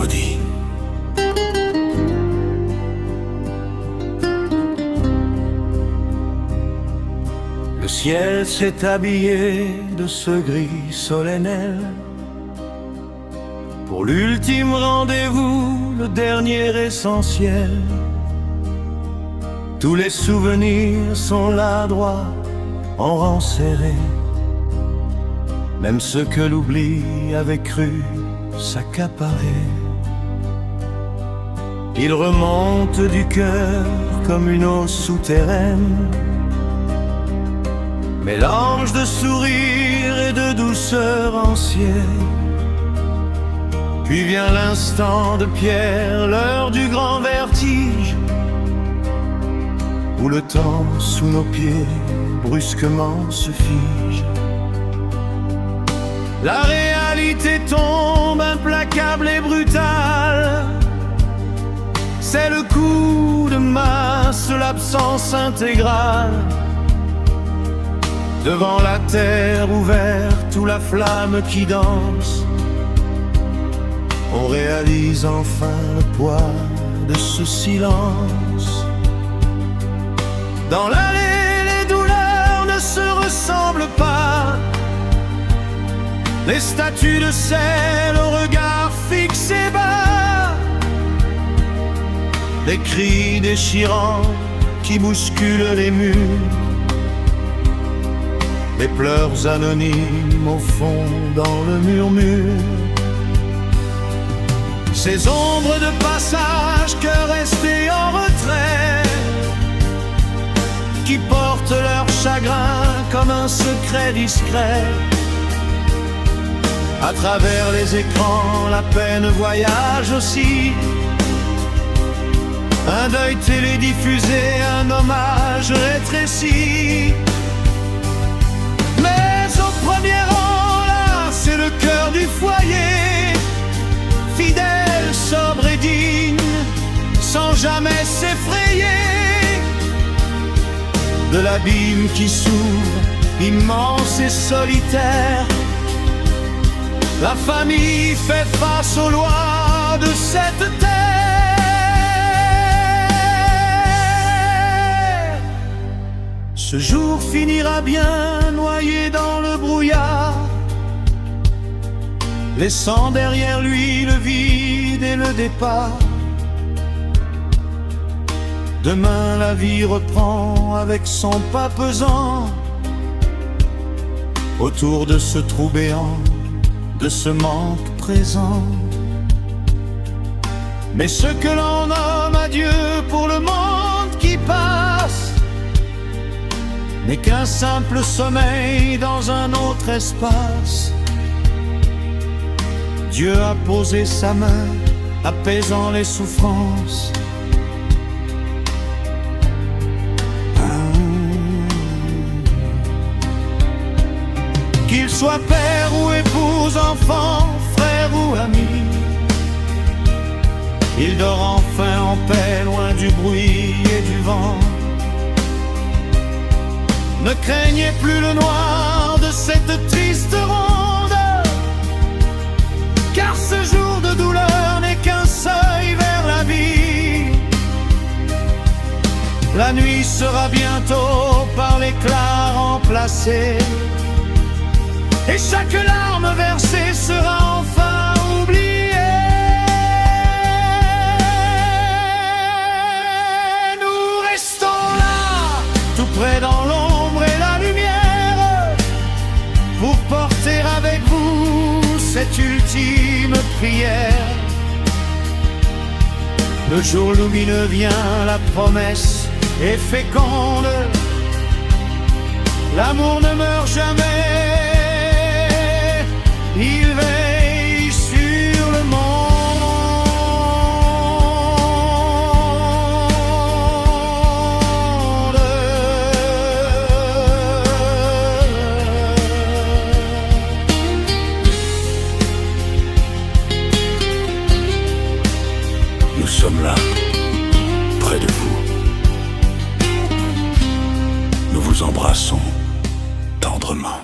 vendredi. Le ciel s'est habillé de ce gris solennel pour l'ultime rendez-vous, le dernier essentiel. Tous les souvenirs sont là droit en rang serré, même ceux que l'oubli avait cru s'accaparer. Ils remontent du cœur comme une eau souterraine, mélange de sourire et de douceur ancienne. Puis vient l'instant de pierre, l'heure du grand vertige, où le temps sous nos pieds brusquement se fige. La réalité tombe implacable et brutale. C'est le coup de masse, l'absence intégrale. Devant la terre ouverte où la flamme qui danse, on réalise enfin le poids de ce silence. Dans l'allée, les douleurs ne se ressemblent pas. Les statues de sel au regard fixe et bas, des cris déchirants qui bousculent les murs, des pleurs anonymes au fond dans le murmure. Ces ombres de passage que restés en retrait, qui portent leur chagrin comme un secret discret. À travers les écrans, la peine voyage aussi. Un deuil télédiffusé, un hommage rétréci. Mais au premier rang, là, c'est le cœur du foyer, fidèle, sobre et digne, sans jamais s'effrayer de l'abîme qui s'ouvre, immense et solitaire. La famille fait face aux lois de cette terre. Ce jour finira bien noyé dans le brouillard, laissant derrière lui le vide et le départ. Demain la vie reprend avec son pas pesant, autour de ce trou béant, de ce manque présent. Mais ce que l'on nomme adieu pour le monde qui passe n'est qu'un simple sommeil dans un autre espace. Dieu a posé sa main, apaisant les souffrances. Qu'il soit père ou épouse, enfant, frère ou ami, il dort enfin en paix, loin du bruit et du vent. Ne craignez plus le noir de cette triste ronde, car ce jour de douleur n'est qu'un seuil vers la vie. La nuit sera bientôt par l'éclat remplacée, et chaque larme versée sera enfin oubliée. Nous restons là, tout près dans l'ombre et la lumière, pour porter avec vous cette ultime prière. Le jour lumineux vient, la promesse est féconde. L'amour ne meurt jamais, il veille sur le monde. Nous sommes là, près de vous. Nous vous embrassons tendrement.